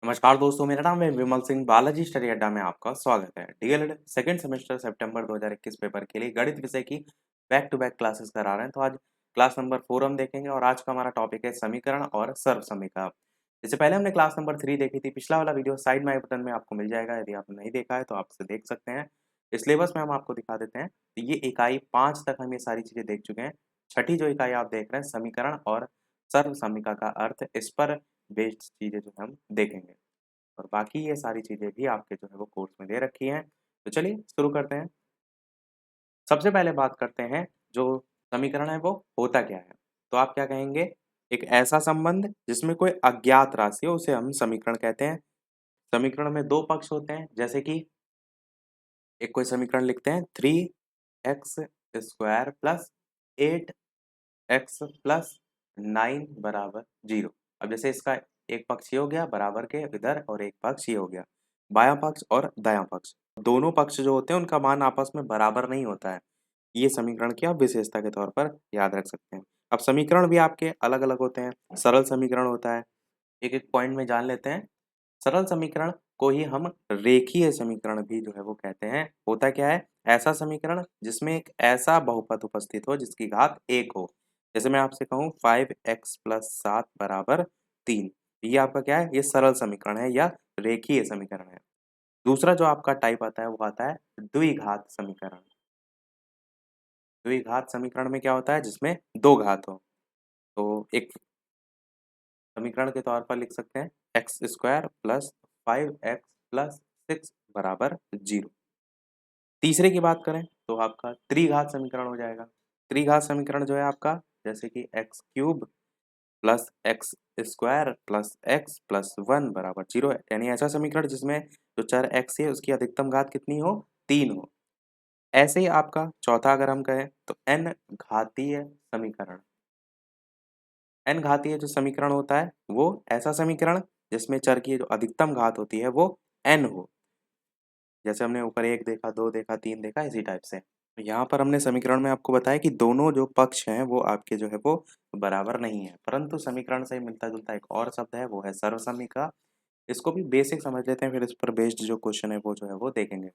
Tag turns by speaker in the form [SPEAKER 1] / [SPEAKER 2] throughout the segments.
[SPEAKER 1] नमस्कार दोस्तों, मेरा नाम है विमल सिंह। बालाजी स्टडी अड्डा में आपका स्वागत है। डीएलएड सेकंड सेमेस्टर सितंबर 2021 पेपर के लिए गणित विषय की बैक टू बैक क्लासेस करा रहे हैं। तो आज क्लास नंबर 4 हम देखेंगे और आज का हमारा टॉपिक है समीकरण और सर्व समीकरण। इससे पहले हमने क्लास नंबर 3 देखी थी। पिछला वाला वीडियो साइड में आई बटन में आपको मिल जाएगा। यदि आपने नहीं देखा है तो आप इसे देख सकते हैं। इस सिलेबस में हम आपको दिखा देते हैं। तो ये इकाई 5 तक हम ये सारी चीजें देख चुके हैं। छठी जो इकाई आप देख रहे हैं, समीकरण और सर्व समीकरण का अर्थ, इस पर बेस्ड चीजें जो हम देखेंगे। और बाकी ये सारी चीज़ें भी आपके जो है वो कोर्स में दे रखी हैं। तो चलिए शुरू करते हैं। सबसे पहले बात करते हैं, जो समीकरण है वो होता क्या है? तो आप क्या कहेंगे? एक ऐसा संबंध जिसमें कोई अज्ञात राशि हो उसे हम समीकरण कहते हैं। समीकरण में 2 पक्ष होते हैं, जैसे कि एक कोई समीकरण लिखते हैं 3x square plus 8x plus 9 बराबर 0। अब जैसे इसका एक पक्ष ये हो गया बराबर के इधर और एक पक्ष ये हो गया, बायां पक्ष और दायां पक्ष। दोनों पक्ष जो होते हैं उनका मान आपस में बराबर नहीं होता है। ये समीकरण की आप विशेषता के तौर पर याद रख सकते हैं। अब समीकरण भी आपके अलग अलग होते हैं। सरल समीकरण होता है, एक एक पॉइंट में जान लेते हैं। सरल समीकरण को ही हम रेखीय समीकरण भी जो है वो कहते हैं। होता क्या है? ऐसा समीकरण जिसमें एक ऐसा बहुपद उपस्थित हो जिसकी घात 1 हो। जैसे मैं आपसे कहूँ 5x प्लस 7 बराबर 3, ये आपका क्या है? ये सरल समीकरण है या रेखीय समीकरण है। दूसरा जो आपका टाइप आता है वो आता है द्विघात समीकरण। द्विघात समीकरण में क्या होता है? जिसमें 2 घात हो। तो एक समीकरण के तौर पर लिख सकते हैं x square plus 5x plus 6 बराबर 0। तीसरे की बात करें तो आपका त्रिघात समीकरण हो जाएगा। त्रिघात समीकरण जो है आपका, जैसे कि x cube plus x square plus x plus 1 बराबर 0 है। यानी ऐसा समीकरण जिसमें जो चर एक्स है उसकी अधिकतम घात कितनी हो? 3 हो। ऐसे ही आपका चौथा अगर हम कहें तो एन घातीय समीकरण। एन घातीय जो समीकरण होता है वो ऐसा समीकरण जिसमें चर की जो अधिकतम घात होती है वो एन हो। जैसे हमने ऊपर 1 देखा, 2 देखा, 3 देखा, इसी टाइप से। तो यहाँ पर हमने समीकरण में आपको बताया कि दोनों जो पक्ष हैं वो आपके जो है वो बराबर नहीं है, परंतु समीकरण से मिलता-जुलता एक और शब्द है, वो है सर्वसमीका। इसको भी बेसिक समझ लेते हैं, फिर इस पर बेस्ड जो क्वेश्चन है वो जो है वो देखेंगे।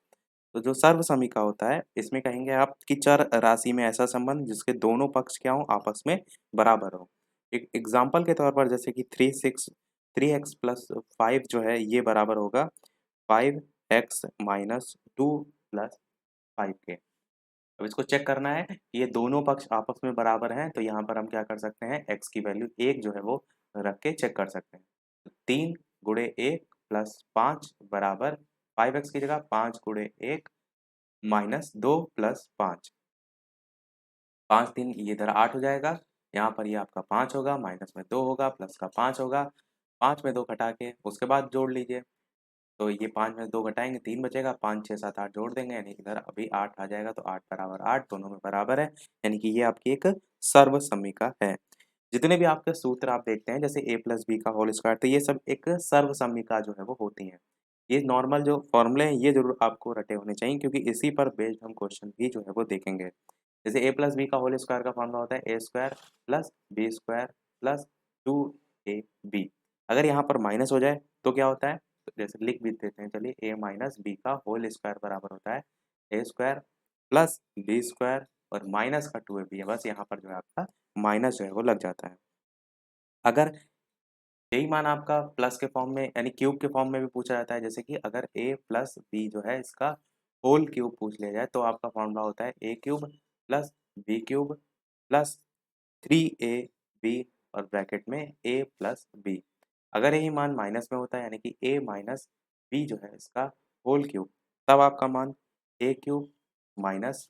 [SPEAKER 1] तो जो सर्वसमीका होता है, इसमें कहेंगे आप कि चर राशि में ऐसा संबंध जिसके दोनों पक्ष क्या हों? आपस में बराबर हों। एक एग्ज़ाम्पल के तौर पर जैसे कि 3x प्लस 5 जो है ये बराबर होगा 5x माइनस 2 प्लस 5 के। अब इसको चेक करना है कि ये दोनों पक्ष आपस में बराबर हैं, तो यहाँ पर हम क्या कर सकते हैं? x की वैल्यू 1 जो है वो रख के चेक कर सकते हैं। 3 गुणे 1 प्लस 5 बराबर 5x की जगह 5 गुणे 1 माइनस 2 प्लस 5। 5 3 ये इधर 8 हो जाएगा। यहाँ पर ये आपका 5 होगा, माइनस में 2 होगा, प्लस का 5 होगा। 5 में 2 घटा के उसके बाद जोड़ लीजिए। तो ये 5 में 2 घटाएँगे 3 बचेगा, 5 6 7 8 जोड़ देंगे, यानी इधर अभी 8 आ जाएगा, तो 8 बराबर 8 दोनों में बराबर है। यानी कि ये आपकी एक सर्वसम्मिका है। जितने भी आपके सूत्र आप देखते हैं, जैसे a प्लस बी का होल स्क्वायर, तो ये सब एक सर्वसम्मिका जो है वो होती हैं। ये नॉर्मल जो फॉर्मूले हैं ये ज़रूर आपको रटे होने चाहिए, क्योंकि इसी पर बेस्ड हम क्वेश्चन भी जो है वो देखेंगे। जैसे a प्लस बी का होल स्क्वायर का फॉर्मूला होता है a square plus B square plus 2ab। अगर यहाँ पर माइनस हो जाए तो क्या होता है? तो जैसे लिख भी देते हैं, चलिए a माइनस बी का होल स्क्वायर बराबर होता है a square plus B square और माइनस का 2ab है। बस यहाँ पर जो है आपका माइनस जो है वो लग जाता है। अगर यही मान आपका प्लस के फॉर्म में यानी क्यूब के फॉर्म में भी पूछा जाता है, जैसे कि अगर a प्लस बी जो है इसका होल क्यूब पूछ लिया जाए, तो आपका फॉर्मूला होता है a cube plus B cube plus 3ab और ब्रैकेट में a प्लस बी। अगर यही मान माइनस में होता है, यानी कि a माइनस बी जो है इसका होल क्यूब, तब आपका मान a cube minus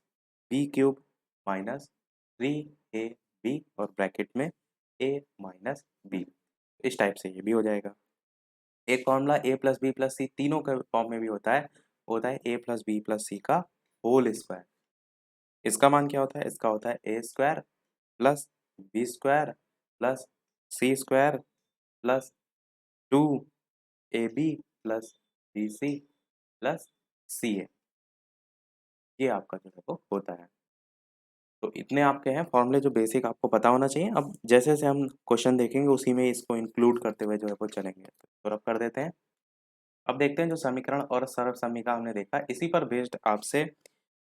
[SPEAKER 1] B cube minus 3ab और ब्रैकेट में a माइनस बी। इस टाइप से ये भी हो जाएगा। एक formula a plus B plus C तीनों के फॉर्म में भी होता है a plus B plus C का होल स्क्वायर। इसका मान क्या होता है? इसका होता है a square plus B square plus C square plus 2ab plus B C plus C A. ये आपका जो है वो होता है। तो इतने आपके हैं फॉर्मूले जो बेसिक आपको पता होना चाहिए। अब जैसे-जैसे हम क्वेश्चन देखेंगे उसी में इसको इंक्लूड करते हुए जो है वो चलेंगे। तो रब कर देते हैं। अब देखते हैं जो समीकरण और सर्व समीकरण हमने देखा, इसी पर बेस्ड आपसे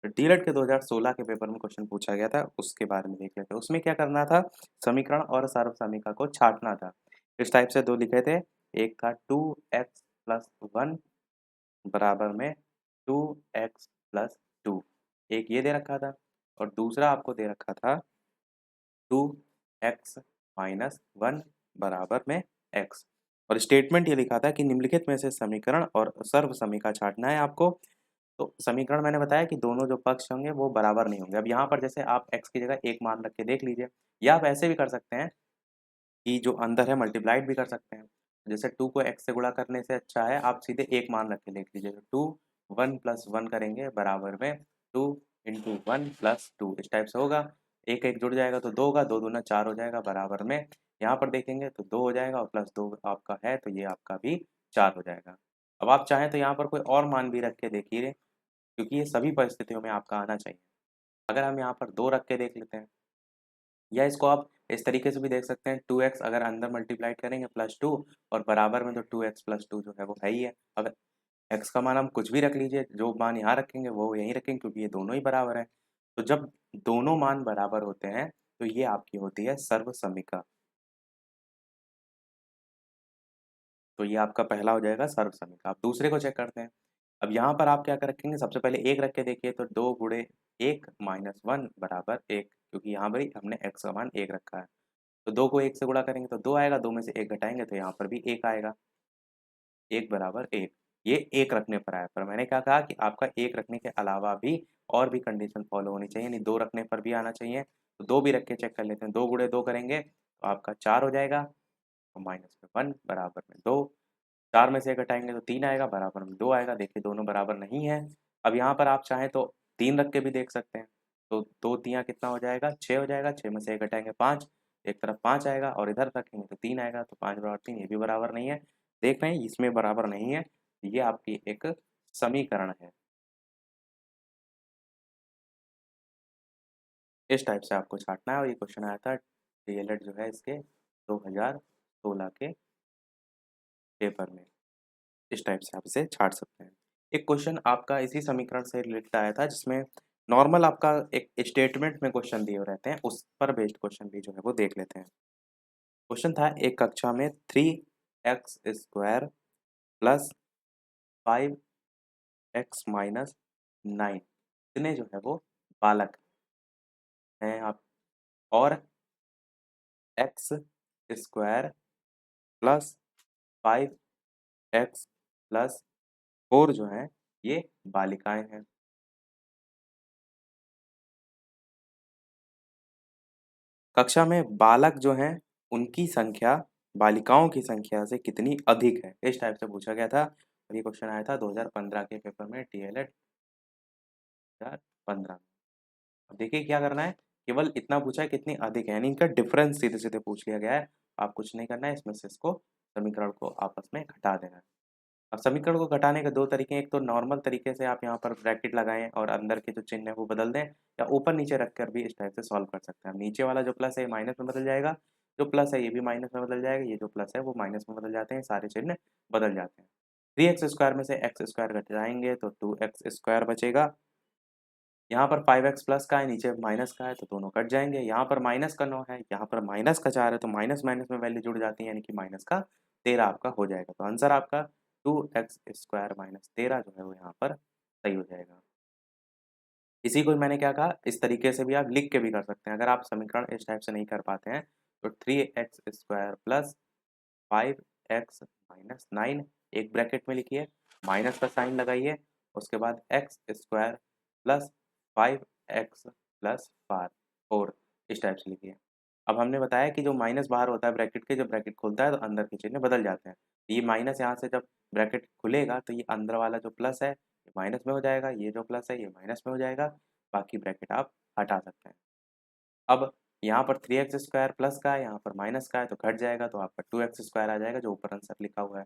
[SPEAKER 1] डीएलएड के 2016 के पेपर में क्वेश्चन पूछा गया था, उसके बारे में देख लेते हैं। उसमें क्या करना था, समीकरण और सर्व समीकरण को छांटना था। इस टाइप से दो लिखे थे, एक था 2x प्लस 1 बराबर में 2x प्लस 2, एक ये दे रखा था और दूसरा आपको दे रखा था 2x माइनस 1 बराबर में x, और स्टेटमेंट ये लिखा था कि निम्नलिखित में से समीकरण और सर्व समीकरण छांटना है आपको। तो समीकरण मैंने बताया कि दोनों जो पक्ष होंगे वो बराबर नहीं होंगे। अब यहाँ पर जैसे आप x की जगह 1 मान रख के देख लीजिए, या आप ऐसे भी कर सकते हैं कि जो अंदर है मल्टीप्लाइड भी कर सकते हैं। जैसे 2 को x से गुणा करने से अच्छा है आप सीधे 1 मान रख के देख लीजिए। तो 2 1 प्लस 1 करेंगे बराबर में 2 इंटू 1 प्लस 2, इस टाइप से होगा। एक एक जुड़ जाएगा तो 2 होगा, 2 दूना 4 हो जाएगा बराबर में, यहाँ पर देखेंगे तो 2 हो जाएगा और प्लस 2 आपका है तो ये आपका भी 4 हो जाएगा। अब आप चाहें तो यहाँ पर कोई और मान भी रख के देखिए, क्योंकि ये सभी परिस्थितियों में आपका आना चाहिए। अगर हम यहाँ पर 2 रख के देख लेते हैं, या इसको आप इस तरीके से भी देख सकते हैं, 2x अगर अंदर मल्टीप्लाइड करेंगे प्लस 2 और बराबर में, तो 2x प्लस 2 जो है वो है ही है। अब x का मान हम कुछ भी रख लीजिए, जो मान यहाँ रखेंगे वो यहीं रखेंगे क्योंकि ये दोनों ही बराबर हैं। तो जब दोनों मान बराबर होते हैं तो ये आपकी होती है सर्व समीकरण। तो ये आपका पहला हो जाएगा सर्व समीकरण। अब दूसरे को चेक करते हैं। अब यहाँ पर आप क्या कर रखेंगे, सबसे पहले 1 रख के देखिए, तो 2 गुणे 1 माइनस 1 बराबर 1, क्योंकि यहाँ पर ही हमने x का मान 1 रखा है। तो 2 को 1 से गुणा करेंगे तो 2 आएगा, 2 में से 1 घटाएँगे तो यहाँ पर भी 1 आएगा, 1 बराबर 1। ये 1 रखने पर आया, पर मैंने क्या कहा कि आपका 1 रखने के अलावा भी और भी कंडीशन फ़ॉलो होनी चाहिए, यानी 2 रखने पर भी आना चाहिए। तो 2 भी रख के चेक कर लेते हैं, 2 गुणे 2 करेंगे तो आपका 4 हो जाएगा और माइनस में 1 बराबर में 2, 4 में से 1 घटाएँगे तो 3 आएगा, बराबर में 2 आएगा। देखिए दोनों बराबर नहीं है। अब यहाँ पर आप चाहें तो 3 रख के भी देख सकते हैं। तो 2 तियाँ कितना हो जाएगा, 6 हो जाएगा, 6 में से 1 घटाएँगे 5, एक तरफ 5 आएगा और इधर रखेंगे तो 3 आएगा, तो 5 बराबर 3, ये भी बराबर नहीं है। देख रहे हैं इसमें बराबर नहीं है, ये आपकी एक समीकरण है। इस टाइप से आपको छाँटना है और ये क्वेश्चन आया था डीएलएड जो है इसके 2016 के पेपर में। इस टाइप से आप इसे छाँट सकते हैं। एक क्वेश्चन आपका इसी समीकरण से रिलेटेड आया था, जिसमें नॉर्मल आपका एक स्टेटमेंट में क्वेश्चन दिए रहते हैं, उस पर बेस्ड क्वेश्चन भी जो है वो देख लेते हैं। क्वेश्चन था, एक कक्षा में 3x² प्लस 5x माइनस 9 इतने जो है वो बालक हैं आप, और x² प्लस 5x प्लस 4 जो हैं ये बालिकाएं हैं। कक्षा में बालक जो हैं उनकी संख्या बालिकाओं की संख्या से कितनी अधिक है, इस टाइप से पूछा गया था और ये क्वेश्चन आया था 2015 के पेपर में, डीएलएड 2015 में। अब देखिए क्या करना है, केवल इतना पूछा है कितनी अधिक है, यानी इनका डिफरेंस सीधे सीधे पूछ लिया गया है। आप कुछ नहीं करना है, इसमें से इसको समीकरण को आपस में घटा देना है। अब समीकरण को घटाने के दो तरीके हैं, एक तो नॉर्मल तरीके से आप यहाँ पर ब्रैकेट लगाएं और अंदर के जो चिन्ह है वो बदल दें, या ऊपर नीचे रख कर भी इस टाइप से सॉल्व कर सकते हैं। नीचे वाला जो प्लस है माइनस में बदल जाएगा, जो प्लस है ये भी माइनस में बदल जाएगा, ये जो प्लस है वो माइनस में बदल जाते हैं, सारे चिन्ह बदल जाते हैं। 3x² में से x² घटाएंगे तो 2x² बचेगा। यहाँ पर 5x प्लस का है, नीचे माइनस का है, तो दोनों कट जाएंगे। यहाँ पर माइनस का 9 है, यहाँ पर माइनस का 4 है, तो माइनस माइनस में वैल्यू जुड़ जाती है, यानी कि माइनस का 13 आपका हो जाएगा। तो आंसर आपका 2x² माइनस 13 जो है वो यहाँ पर सही हो जाएगा। इसी को मैंने क्या कहा, इस तरीके से भी आप लिख के भी कर सकते हैं। अगर आप समीकरण इस टाइप से नहीं कर पाते हैं तो 3x² प्लस 5x माइनस 9 एक ब्रैकेट में लिखिए, माइनस का साइन लगाइए, उसके बाद x² प्लस 5x प्लस 4 इस टाइप से लिखिए। अब हमने बताया कि जो माइनस बाहर होता है ब्रैकेट के, जब ब्रैकेट खुलता है तो अंदर के चिन्ह बदल जाते हैं। ये माइनस यहाँ से जब ब्रैकेट खुलेगा तो ये अंदर वाला जो प्लस है ये माइनस में हो जाएगा, ये जो प्लस है ये माइनस में हो जाएगा, बाकी ब्रैकेट आप हटा सकते हैं। अब यहाँ पर 3x² प्लस का है, यहाँ पर माइनस का है, तो घट जाएगा, तो आपका 2x² आ जाएगा जो ऊपर आंसर लिखा हुआ है।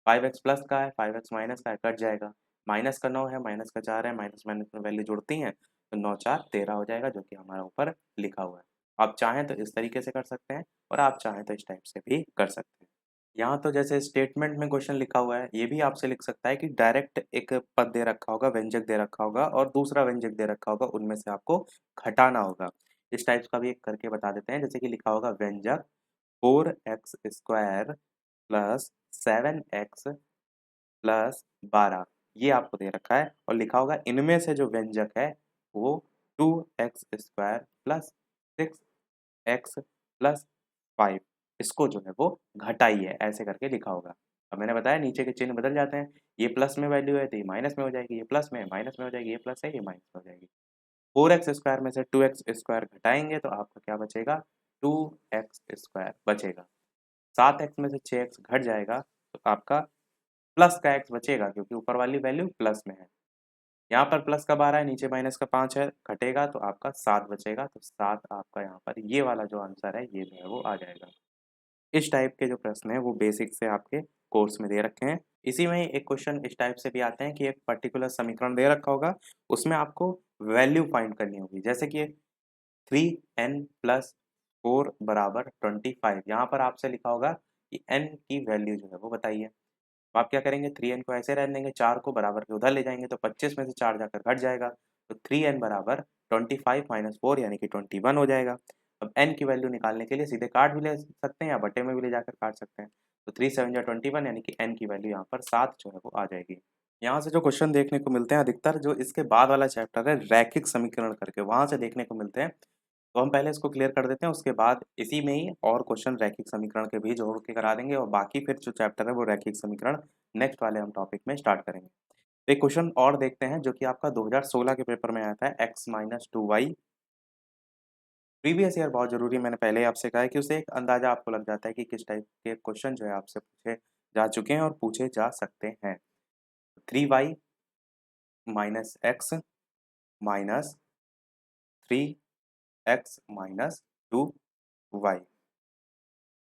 [SPEAKER 1] 5x प्लस का है, 5x माइनस का है, कट जाएगा। माइनस का 9 है, माइनस का 4 है, माइनस माइनस में वैल्यू जुड़ती हैं, तो 9 4 13 हो जाएगा, जो कि हमारा ऊपर लिखा हुआ है। आप चाहें तो इस तरीके से कर सकते हैं और आप चाहें तो इस टाइप से भी कर सकते हैं। यहाँ तो जैसे स्टेटमेंट में क्वेश्चन लिखा हुआ है, ये भी आपसे लिख सकता है कि डायरेक्ट एक पद दे रखा होगा, व्यंजक दे रखा होगा और दूसरा व्यंजक दे रखा होगा, उनमें से आपको घटाना होगा। इस टाइप्स का भी एक करके बता देते हैं, जैसे कि लिखा होगा व्यंजक 4x square plus 7x plus 12, ये आपको दे रखा है और लिखा होगा इनमें से जो व्यंजक है वो 2x square plus 6x plus 5, इसको जो है वो घटाइए, ऐसे करके लिखा होगा। अब मैंने बताया नीचे के चिन्ह बदल जाते हैं, ये प्लस में वैल्यू है तो ये माइनस में हो जाएगी, ये प्लस में माइनस में हो जाएगी, ये प्लस है ये माइनस में हो जाएगी। 4x स्क्वायर में से 2x स्क्वायर घटाएंगे तो आपका क्या बचेगा, 2x स्क्वायर बचेगा। 7x में से 6x घट जाएगा तो आपका प्लस का x बचेगा, क्योंकि ऊपर वाली वैल्यू प्लस में है। यहाँ पर प्लस का 12 है, नीचे माइनस का 5 है, घटेगा तो आपका 7 बचेगा, तो 7 आपका यहाँ पर ये वाला जो आंसर है ये जो है वो आ जाएगा। इस टाइप के जो प्रश्न हैं वो बेसिक से आपके कोर्स में दे रखे हैं। इसी में ही एक क्वेश्चन इस टाइप से भी आते हैं कि एक पर्टिकुलर समीकरण दे रखा होगा, उसमें आपको वैल्यू फाइंड करनी होगी, जैसे कि 3n प्लस 4 बराबर 25, यहाँ पर आपसे लिखा होगा कि n की वैल्यू जो है वो बताइए। तो आप क्या करेंगे, 3n को ऐसे रहने देंगे, 4 को बराबर के उधर ले जाएंगे तो 25 में से 4 जाकर घट जाएगा, तो 3n बराबर 25 माइनस 4 यानी कि 21 हो जाएगा। अब n की वैल्यू निकालने के लिए सीधे काट भी ले सकते हैं या बटे में भी ले जाकर काट सकते हैं, तो 3 7 जा 21 यानी कि n की वैल्यू यहाँ पर 7 जो है वो आ जाएगी। यहाँ से जो क्वेश्चन देखने को मिलते हैं अधिकतर जो इसके बाद वाला चैप्टर है रैखिक समीकरण करके, वहाँ से देखने को मिलते हैं। तो हम पहले इसको क्लियर कर देते हैं, उसके बाद इसी में ही और क्वेश्चन रैखिक समीकरण के भी जोड़ के करा देंगे और बाकी फिर जो चैप्टर है वो रैखिक समीकरण नेक्स्ट वाले हम टॉपिक में स्टार्ट करेंगे। एक क्वेश्चन और देखते हैं जो कि आपका 2016 के पेपर में आया था, x minus 2y। Previous year बहुत जरूरी है, मैंने पहले ही आपसे कहा है कि उससे एक अंदाजा आपको लग जाता है कि किस टाइप के क्वेश्चन जो है आपसे पूछे जा चुके हैं और पूछे जा सकते हैं। 3y minus x minus 3x minus 2y।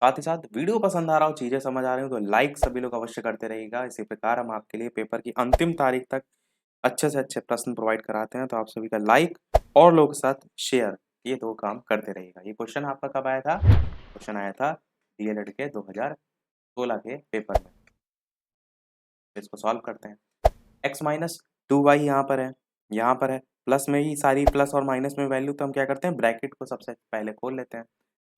[SPEAKER 1] साथ ही साथ वीडियो पसंद आ रहा हो, चीज़ें समझ आ रही हो तो लाइक सभी लोग अवश्य करते रहिएगा। इसी प्रकार हम आपके लिए पेपर की अंतिम तारीख तक अच्छे से अच्छे प्रश्न प्रोवाइड कराते हैं, तो आप सभी का लाइक और लोगों के साथ शेयर, ये 2 काम करते रहिएगा। ये क्वेश्चन आपका कब आया था? क्वेश्चन आया था डीएलएड के 2016 के पेपर में। तो इसको सॉल्व करते हैं। x माइनस 2y यहाँ पर है, प्लस में ही सारी प्लस और माइनस में वैल्यू, तो हम क्या करते हैं ब्रैकेट को सबसे पहले खोल लेते हैं।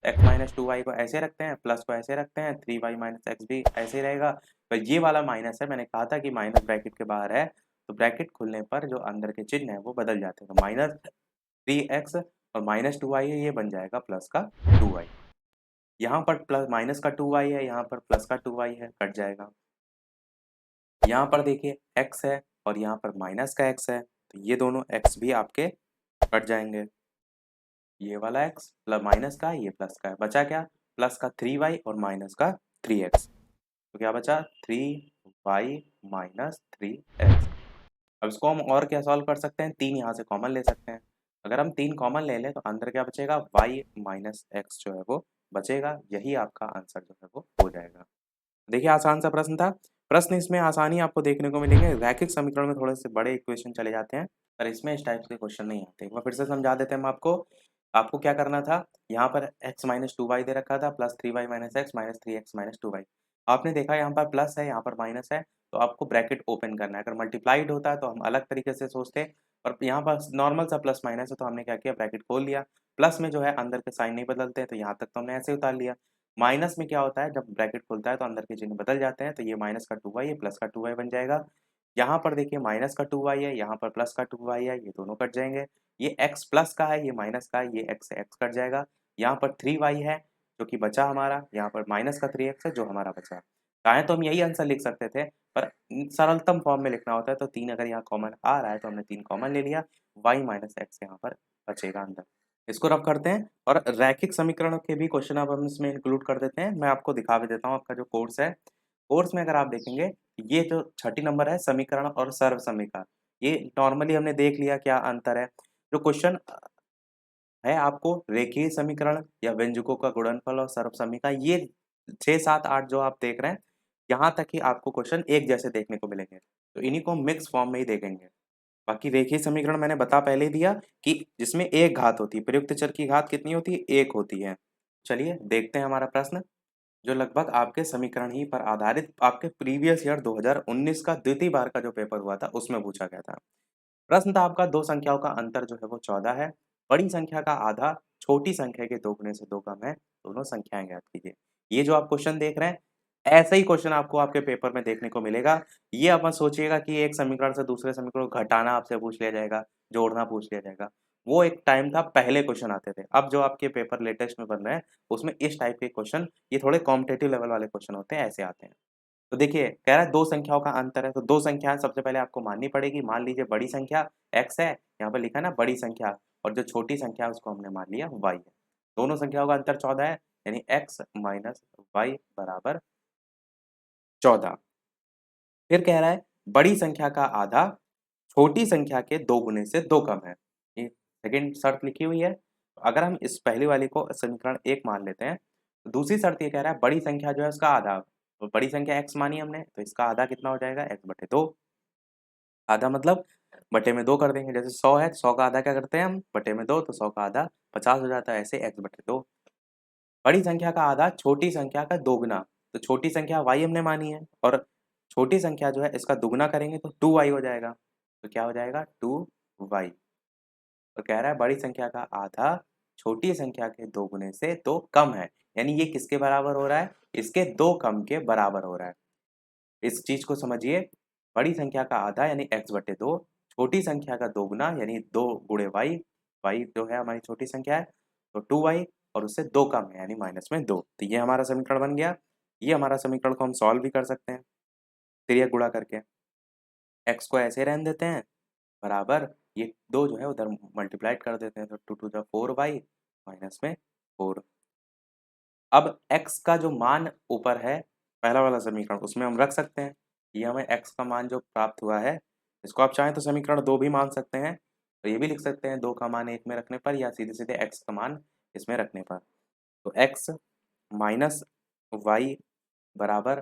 [SPEAKER 1] x माइनस 2y को ऐसे रखते हैं, प्लस को ऐसे रखते हैं, 3y माइनस एक्स भी ऐसे ही रहेगा। पर ये वाला माइनस है, मैंने कहा था कि माइनस ब्रैकेट के बाहर है, तो ब्रैकेट खुलने पर जो अंदर के चिन्ह है वो बदल जाते हैं, तो माइनस 3x और माइनस 2y है, ये बन जाएगा प्लस का 2y। यहाँ पर प्लस माइनस का 2y है, यहाँ पर प्लस का 2y है, कट जाएगा। यहाँ पर देखिए x है और यहाँ पर माइनस का x है, तो ये दोनों x भी आपके कट जाएंगे। ये वाला x प्लस माइनस का, ये प्लस का है, बचा क्या, प्लस का 3y और माइनस का 3x, तो क्या बचा 3y माइनस 3x। अब इसको हम और क्या सॉल्व कर सकते हैं, 3 यहाँ से कॉमन ले सकते हैं। अगर हम 3 कॉमन ले लें तो अंदर क्या बचेगा, y माइनस एक्स जो है वो बचेगा, यही आपका आंसर जो है वो हो जाएगा। देखिए आसान सा प्रश्न था। प्रश्न इसमें आसानी आपको देखने को मिलेंगे, रैखिक समीकरण में थोड़े से बड़े इक्वेशन चले जाते हैं, पर इसमें इस टाइप के क्वेश्चन नहीं आते। एक बार फिर से समझा देते हैं हम आपको। आपको क्या करना था, यहाँ पर x माइनस 2y दे रखा था, plus 3y minus x minus 3x minus 2y। आपने देखा यहाँ पर प्लस है, यहाँ पर माइनस है, तो आपको ब्रैकेट ओपन करना है। अगर मल्टीप्लाइड होता है तो हम अलग तरीके से सोचते, और यहाँ पर नॉर्मल सा प्लस माइनस है तो हमने क्या किया, ब्रैकेट खोल लिया। प्लस में जो है अंदर के साइन नहीं बदलते हैं, तो यहाँ तक तो हमने ऐसे उतार लिया। माइनस में क्या होता है, जब ब्रैकेट खुलता है तो अंदर के चिन्ह बदल जाते हैं, तो ये माइनस का 2y है, प्लस का 2y बन जाएगा। यहाँ पर देखिए माइनस का 2y है, यहाँ पर प्लस का 2y है, ये दोनों कट जाएंगे। ये x प्लस का है, ये माइनस का है, ये x से x कट जाएगा। यहाँ पर 3y है जो कि बचा हमारा, यहाँ पर माइनस का 3x है जो हमारा बचा। चाहे तो हम यही आंसर लिख सकते थे, पर सरलतम फॉर्म में लिखना होता है, तो 3 अगर यहाँ कॉमन आ रहा है तो हमने 3 कॉमन ले लिया, y माइनस एक्स यहाँ पर बचेगा अंदर। इसको रब करते हैं और रैखिक समीकरण के भी क्वेश्चन अब हम इसमें इंक्लूड कर देते हैं। मैं आपको दिखा भी देता हूँ आपका जो कोर्स है। कोर्स में अगर आप देखेंगे, ये जो छठी नंबर है समीकरण और सर्व समीकरण, ये नॉर्मली हमने देख लिया क्या अंतर है। जो क्वेश्चन है आपको रेखीय समीकरण या व्यंजकों का गुणनफल और सर्व समीकरण, ये 6 7 8 जो आप देख रहे हैं, यहाँ तक ही आपको क्वेश्चन एक जैसे देखने को मिलेंगे, तो इन्हीं को हम मिक्स फॉर्म में ही देखेंगे। बाकी रेखीय समीकरण मैंने बता पहले ही दिया कि जिसमें एक घात होती है, प्रयुक्त चर की घात कितनी होती है, एक होती है। चलिए देखते हैं हमारा प्रश्न। जो लगभग आपके समीकरण ही पर आधारित आपके प्रीवियस ईयर 2019 का द्वितीय बार का जो पेपर हुआ था उसमें पूछा गया था। प्रश्न था आपका दो संख्याओं का अंतर जो है वो 14 है। बड़ी संख्या का आधा छोटी संख्या के 2 गुने से 2 कम है। दोनों संख्याएँ ज्ञात कीजिए। ये जो आप क्वेश्चन देख रहे हैं, ऐसा ही क्वेश्चन आपको आपके पेपर में देखने को मिलेगा। ये आप मत सोचिएगा कि एक समीकरण से दूसरे समीकरण को घटाना आपसे पूछ लिया जाएगा, जोड़ना पूछ लिया जाएगा। वो एक टाइम था पहले क्वेश्चन आते थे। अब जो आपके पेपर लेटेस्ट में बन रहे हैं, उसमें इस टाइप के क्वेश्चन ये थोड़े कॉम्पिटिटिव लेवल वाले क्वेश्चन होते हैं, ऐसे आते हैं। तो देखिए, कह रहा है 2 संख्याओं का अंतर है, तो 2 संख्याएँ सबसे पहले आपको माननी पड़ेगी। मान लीजिए बड़ी संख्या x है, यहाँ पे लिखा है ना बड़ी संख्या और जो छोटी संख्या है उसको हमने मान लिया y है। दोनों संख्याओं का अंतर 14 है, यानी x माइनस y बराबर 14। फिर कह रहा है बड़ी संख्या का आधा छोटी संख्या के 2 गुने से 2 कम है। ये सेकंड शर्त लिखी हुई है। अगर हम इस पहली वाली को समीकरण 1 मान लेते हैं, तो दूसरी शर्त ये कह रहा है बड़ी संख्या जो है उसका आधा। तो बड़ी संख्या x मानी हमने, तो इसका आधा कितना हो जाएगा x बटे 2। आधा मतलब बटे में 2 कर देंगे, जैसे 100 है, 100 का आधा क्या करते हैं हम? बटे में 2, तो 100 का आधा 50 हो जाता है, ऐसे x बटे 2। बड़ी संख्या का आधा छोटी संख्या का दोगुना, तो छोटी संख्या y हमने मानी है और छोटी संख्या जो है इसका दुगुना करेंगे तो 2y हो जाएगा। तो क्या हो जाएगा? 2y। तो कह रहा है बड़ी संख्या का आधा छोटी संख्या के 2 गुने से 2 कम है, यानी ये किसके बराबर हो रहा है? इसके 2 कम के बराबर हो रहा है। इस चीज़ को समझिए, बड़ी संख्या का आधा यानी x बटे 2, छोटी संख्या का दोगुना यानी 2 गुणे y, y जो है हमारी छोटी संख्या है, तो 2y और उससे 2 कम है यानी माइनस में 2। तो ये हमारा समीकरण बन गया। ये हमारा समीकरण को हम सॉल्व भी कर सकते हैं, तिर्यक गुणा करके। x को ऐसे रहने देते हैं, बराबर ये 2 जो है उधर मल्टीप्लाइड कर देते हैं, तो 2 टू द 4y माइनस में 4। अब x का जो मान ऊपर है, पहला वाला समीकरण उसमें हम रख सकते हैं। ये हमें x का मान जो प्राप्त हुआ है, इसको आप चाहें तो समीकरण 2 भी मान सकते हैं। तो ये भी लिख सकते हैं 2 का मान 1 में रखने पर या सीधे-सीधे x का मान इसमें रखने पर। तो x माइनस y बराबर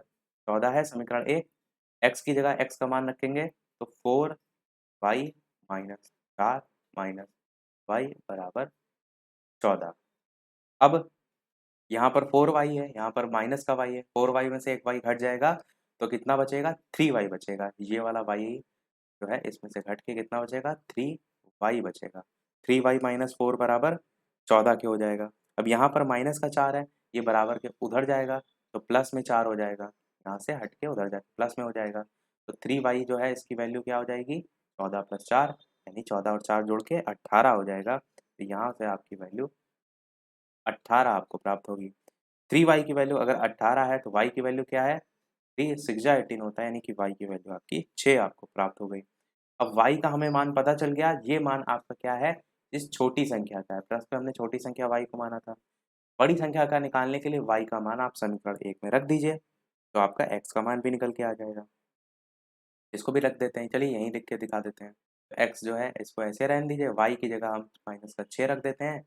[SPEAKER 1] 14 है समीकरण 1। x की जगह x का मान रखेंगे तो 4y माइनस 4 माइनस y बराबर 14। अब यहाँ पर 4y है, यहाँ पर माइनस का y है, 4y में से एक y घट जाएगा, तो कितना बचेगा? 3y बचेगा। ये वाला y जो है इसमें से घट के कितना बचेगा? 3y बचेगा। 3y माइनस 4 बराबर 14 के हो जाएगा। अब यहाँ पर माइनस का 4 है, ये बराबर के उधर जाएगा, तो प्लस में 4 हो जाएगा। यहाँ से हट के उधर जाएगा, प्लस में हो जाएगा। तो 3y जो है इसकी वैल्यू क्या हो जाएगी? 14 + 4 यानी 14 और 4 जोड़ के 18 हो जाएगा। तो यहाँ से आपकी वैल्यू 18 आपको प्राप्त होगी। 3y की वैल्यू अगर 18 है तो y की वैल्यू क्या है? 3 6 जा 18 होता है, यानी कि y की वैल्यू आपकी 6 आपको प्राप्त हो गई। अब y का हमें मान पता चल गया, ये मान आपका क्या है? इस छोटी संख्या का है। प्रश्न में हमने छोटी संख्या y को माना था। बड़ी संख्या का निकालने के लिए y का मान आप समीकरण 1 में रख दीजिए, तो आपका x का मान भी निकल के आ जाएगा। इसको भी रख देते हैं, चलिए यहीं लिख के दिखा देते हैं। तो x जो है इसको ऐसे रहने दीजिए, y की जगह हम माइनस का 6 रख देते हैं।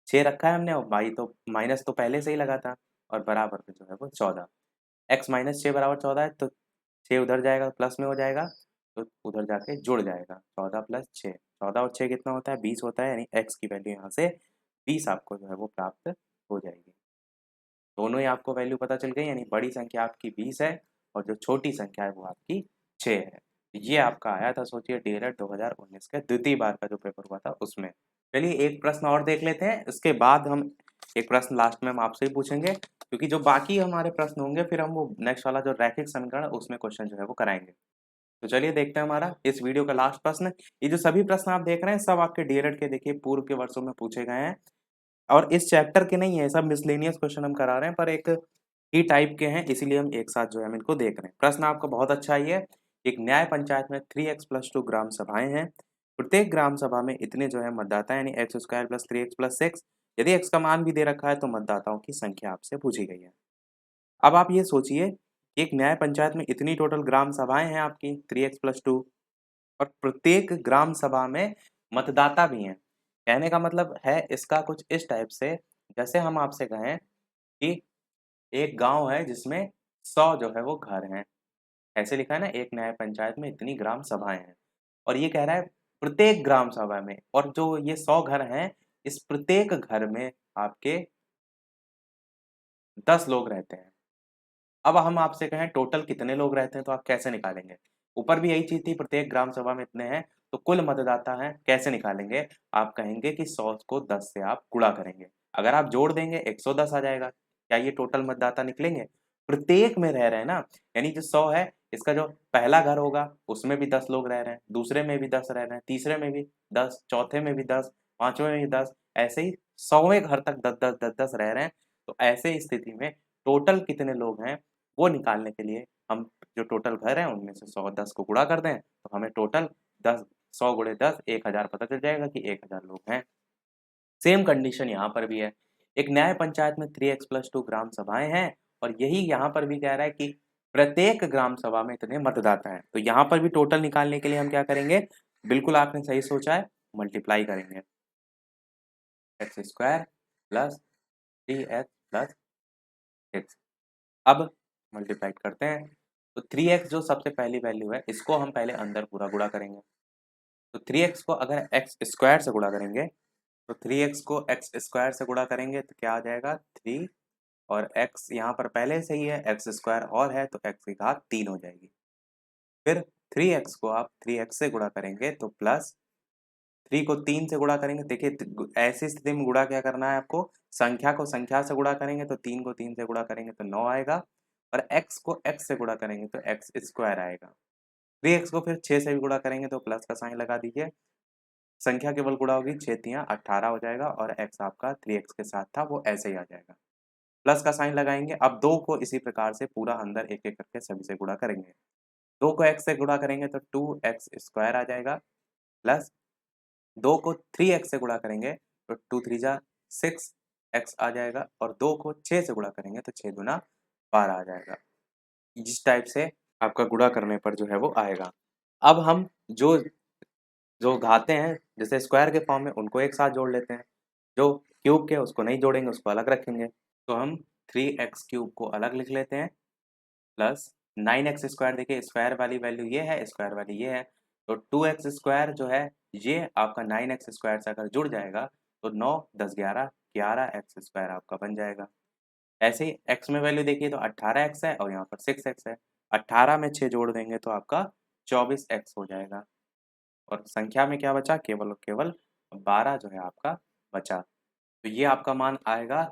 [SPEAKER 1] 6 रखा है हमने और y तो माइनस तो पहले से ही लगा था और बराबर पे जो है वो 14। x माइनस 6 बराबर 14 है, तो 6 उधर जाएगा प्लस में हो जाएगा, तो उधर जाके जुड़ जाएगा 14 + 6। 14 और 6 कितना होता है? 20 होता है, यानी x की वैल्यू यहाँ से 20 आपको जो है वो प्राप्त हो जाएगी। दोनों ही आपको वैल्यू पता चल गई, यानी बड़ी संख्या आपकी 20 है और जो छोटी संख्या है वो आपकी 6 है। ये आपका आया था, सोचिए डीएलएड 2019 के द्वितीय बार का जो पेपर हुआ था उसमें। चलिए एक प्रश्न और देख लेते हैं, इसके बाद हम एक प्रश्न लास्ट में हम आपसे ही पूछेंगे, क्योंकि जो बाकी हमारे प्रश्न होंगे फिर हम वो नेक्स्ट वाला जो रैखिक समीकरण है उसमें क्वेश्चन जो है वो कराएंगे। तो चलिए देखते हैं हमारा इस वीडियो का लास्ट प्रश्न। ये जो सभी प्रश्न आप देख रहे हैं सब आपके डीएलएड के देखिए पूर्व के वर्षों में पूछे गए हैं और इस चैप्टर के नहीं है, सब मिसलेनियस क्वेश्चन हम करा रहे हैं, पर एक ही टाइप के हैं, इसीलिए हम एक साथ जो है हम इनको देख रहे हैं। प्रश्न आपका बहुत अच्छा ही है। एक न्याय पंचायत में 3x + 2 ग्राम सभाएं हैं। प्रत्येक ग्राम सभा में इतने जो है मतदाता यानी x² + 3x + 6। यदि x का मान भी दे रखा है तो मतदाताओं की संख्या आपसे पूछी गई है। अब आप ये सोचिए, एक न्याय पंचायत में इतनी टोटल ग्राम सभाएं हैं आपकी 3x + 2 और प्रत्येक ग्राम सभा में मतदाता भी हैं। कहने का मतलब है इसका कुछ इस टाइप से, जैसे हम आपसे कहें कि एक गांव है जिसमें 100 जो है वो घर हैं। ऐसे लिखा है ना, एक न्याय पंचायत में इतनी ग्राम सभाएं हैं और ये कह रहा है प्रत्येक ग्राम सभा में, और जो ये 100 घर हैं इस प्रत्येक घर में आपके 10 लोग रहते हैं। अब हम आपसे कहें टोटल कितने लोग रहते हैं तो आप कैसे निकालेंगे? ऊपर भी यही चीज़ थी, प्रत्येक ग्राम सभा में इतने हैं, तो कुल मतदाता हैं, कैसे निकालेंगे? आप कहेंगे कि 100 को 10 से आप गुणा करेंगे। अगर आप जोड़ देंगे 110 आ जाएगा। क्या ये टोटल मतदाता निकलेंगे? प्रत्येक में रह रहे हैं ना, यानी जो 100 है, इसका जो पहला घर होगा उसमें भी 10 लोग रह रहे हैं, दूसरे में भी 10 रह रहे हैं, तीसरे में भी 10, चौथे में भी 10, पाँचवें में भी 10, ऐसे ही 100वें घर तक 10-10, 10-10 रह रहे हैं। तो ऐसे स्थिति में टोटल कितने लोग हैं वो निकालने के लिए हम जो टोटल घर हैं उनमें से 100 10 को गुणा कर दें तो हमें टोटल 10 100 गुणे 10 1000 पता चल जाएगा कि 1000 लोग हैं। सेम कंडीशन यहाँ पर भी है। एक न्याय पंचायत में 3x+2 ग्राम सभाएं हैं और यही यहाँ पर भी कह रहा है कि प्रत्येक ग्राम सभा में इतने मतदाता हैं। तो यहाँ पर भी टोटल निकालने के लिए हम क्या करेंगे? बिल्कुल आपने सही सोचा है, मल्टीप्लाई करेंगे। x² plus 3x plus 6। अब मल्टीप्लाई करते हैं तो 3x जो सबसे पहली वैल्यू है इसको हम पहले अंदर पूरा गुणा करेंगे। तो 3x को अगर एक्स स्क्वायर से गुणा करेंगे तो 3x को एक्स स्क्वायर से गुणा करेंगे तो क्या आ जाएगा 3 और x यहाँ पर पहले से ही है एक्स स्क्वायर और है तो x की घात 3 हो जाएगी। फिर 3x को आप 3x से गुणा करेंगे तो प्लस 3 को 3 से गुणा करेंगे। देखिए ऐसी स्थिति में गुणा क्या करना है आपको, संख्या को संख्या से गुणा करेंगे तो 3 को 3 से गुणा करेंगे तो 9 आएगा और x को x से गुणा करेंगे तो एक्स स्क्वायर आएगा। 3x को फिर 6 से भी गुणा करेंगे तो प्लस का साइन लगा दीजिए, संख्या केवल गुणा होगी 6 तियां 18 हो जाएगा और x आपका 3x के साथ था वो ऐसे ही आ जाएगा। प्लस का साइन लगाएंगे। अब 2 को इसी प्रकार से पूरा अंदर एक एक करके सभी से गुणा करेंगे। 2 को x से गुणा करेंगे तो 2x स्क्वायर आ जाएगा प्लस 2 को 3x से गुणा करेंगे तो 2 3 जा 6x आ जाएगा और 2 को 6 से गुणा करेंगे तो 6 दूना 12 आ जाएगा। जिस टाइप से आपका गुणा करने पर जो है वो आएगा। अब हम जो जो घाते हैं जैसे स्क्वायर के फॉर्म में उनको एक साथ जोड़ लेते हैं, जो क्यूब के उसको नहीं जोड़ेंगे उसको अलग रखेंगे। तो हम 3x क्यूब को अलग लिख लेते हैं प्लस 9x स्क्वायर, देखिए स्क्वायर वाली वैल्यू ये है, स्क्वायर वाली ये है, तो 2x स्क्वायर जो है ये आपका 9x स्क्वायर से अगर जुड़ जाएगा तो 9 10 11 11x स्क्वायर आपका बन जाएगा। ऐसे ही x में वैल्यू देखिए तो 18x है और यहाँ पर 6x है, 18 में 6 जोड़ देंगे तो आपका 24x हो जाएगा और संख्या में क्या बचा, केवल और केवल 12 जो है आपका बचा। तो ये आपका मान आएगा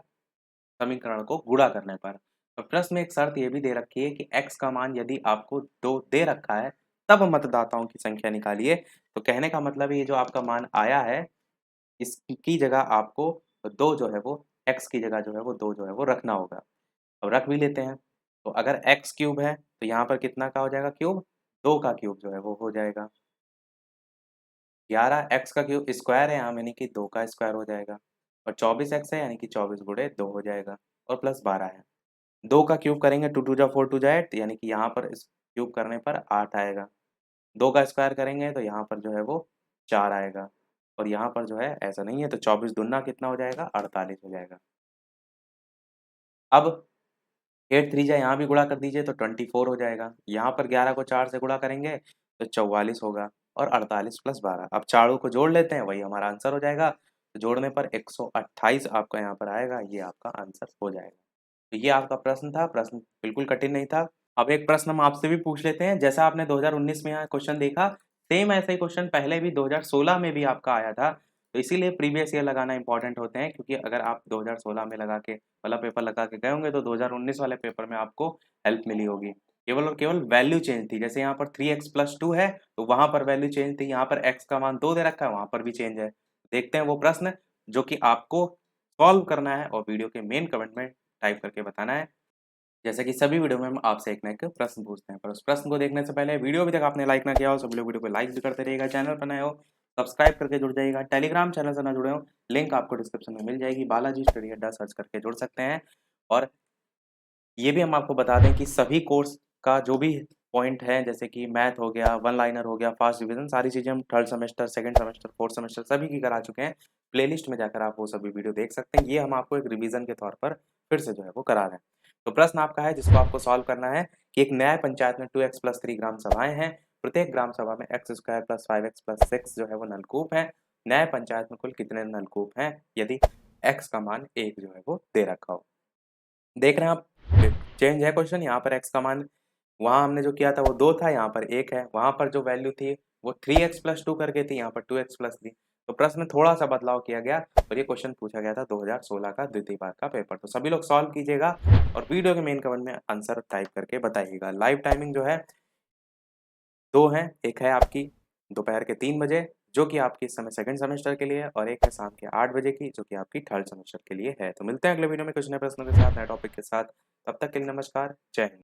[SPEAKER 1] समीकरण को गुणा करने पर। तो प्रश्न में एक शर्त ये भी दे रखी है कि x का मान यदि आपको 2 दे रखा है तब मतदाताओं की संख्या निकालिए। तो कहने का मतलब ये जो आपका मान आया है इसकी जगह आपको 2 जो है वो x की जगह जो है वो 2 जो है वो रखना होगा। अब रख भी लेते हैं। तो अगर x क्यूब है तो यहाँ पर कितना का हो जाएगा क्यूब, 2 का क्यूब जो है वो हो जाएगा। 11 x का क्यूब स्क्वायर है यहाँ यानी कि 2 का स्क्वायर हो जाएगा और 24x है यानी कि 24 गुणे 2 हो जाएगा और प्लस 12 है। 2 का क्यूब करेंगे 2 2 जा 4 2 जा 8 यानी कि यहाँ पर इस क्यूब करने पर 8 आएगा। 2 का स्क्वायर करेंगे तो यहाँ पर जो है वो 4 आएगा और यहाँ पर जो है ऐसा नहीं है तो 24 दूना कितना हो जाएगा 48 हो जाएगा। अब 8 3 जा यहाँ भी गुणा कर दीजिए तो 24 हो जाएगा। यहाँ पर 11 को 4 से गुणा करेंगे तो 44 होगा और 48 प्लस 12, अब चारों को जोड़ लेते हैं वही हमारा आंसर हो जाएगा। तो जोड़ने पर 128 आपका यहाँ पर आएगा, ये आपका आंसर हो जाएगा। तो ये आपका प्रश्न था, प्रश्न बिल्कुल कठिन नहीं था। अब एक प्रश्न हम आपसे भी पूछ लेते हैं, जैसा आपने 2019 में यहाँ क्वेश्चन देखा, सेम ऐसा ही क्वेश्चन पहले भी 2016 में भी आपका आया था। तो इसीलिए प्रीवियस ईयर लगाना इंपॉर्टेंट होते हैं, क्योंकि अगर आप 2016 में लगा के वाला पेपर लगा के गए होंगे तो 2019 वाले पेपर में आपको हेल्प मिली होगी। केवल और केवल वैल्यू चेंज थी, जैसे यहाँ पर 3x+2 है तो वहाँ पर वैल्यू चेंज थी, यहाँ पर x का मान 2 दे रखा है, वहाँ पर भी चेंज है। देखते हैं वो प्रश्न जो कि आपको सॉल्व करना है और वीडियो के मेन कमेंट में टाइप करके बताना है। जैसे कि सभी वीडियो में हम आपसे एक ना एक प्रश्न पूछते हैं, पर उस प्रश्न को देखने से पहले वीडियो अभी तक आपने लाइक ना किया हो सभी लोग वीडियो को लाइक भी करते रहिएगा, चैनल पर नए हो सब्सक्राइब करके जुड़ जाइएगा, टेलीग्राम चैनल से ना जुड़े हो लिंक आपको डिस्क्रिप्शन में मिल जाएगी, बालाजी स्टडी अड्डा सर्च करके जुड़ सकते हैं। और ये भी हम आपको बता दें कि सभी कोर्स का जो भी पॉइंट है जैसे कि मैथ हो गया, वन लाइनर हो गया, फास्ट डिवीजन, सारी चीज़ें हम third semester, second semester, fourth semester सभी की करा चुके हैं। प्लेलिस्ट में जाकर आप वो सभी वीडियो देख सकते हैं। ये हम आपको एक रिवीजन के तौर पर फिर से जो है वो करा रहे हैं। तो प्रश्न आपका है जिसको आपको सॉल्व करना है कि एक न्याय पंचायत में 2x+3 ग्राम सभाएं हैं, प्रत्येक ग्राम सभा में x² + 5x + 6 जो है वो नलकूप है। न्याय पंचायत में कुल कितने नलकूप हैं यदि x का मान 1 जो है वो दे रखा हो। देख रहे हैं आप चेंज है क्वेश्चन, यहाँ पर x का मान, वहाँ हमने जो किया था वो 2 था, यहाँ पर 1 है, वहाँ पर जो वैल्यू थी वो 3x + 2 करके थी, यहाँ पर 2x + 3। तो प्रश्न में थोड़ा-सा बदलाव किया गया और ये क्वेश्चन पूछा गया था 2016 का द्वितीय बार का पेपर। तो सभी लोग सॉल्व कीजिएगा और वीडियो के मेन कमेंट में आंसर टाइप करके बताइएगा। लाइव टाइमिंग जो है 2 हैं, एक है आपकी दोपहर के 3 बजे जो कि आपकी इस समय सेकंड सेमेस्टर के लिए है और एक है शाम के 8 बजे की जो कि आपकी थर्ड सेमेस्टर के लिए है। तो मिलते हैं अगले वीडियो में कुछ नए प्रश्नों के साथ, नए टॉपिक के साथ। तब तक के लिए नमस्कार, जय हिंद।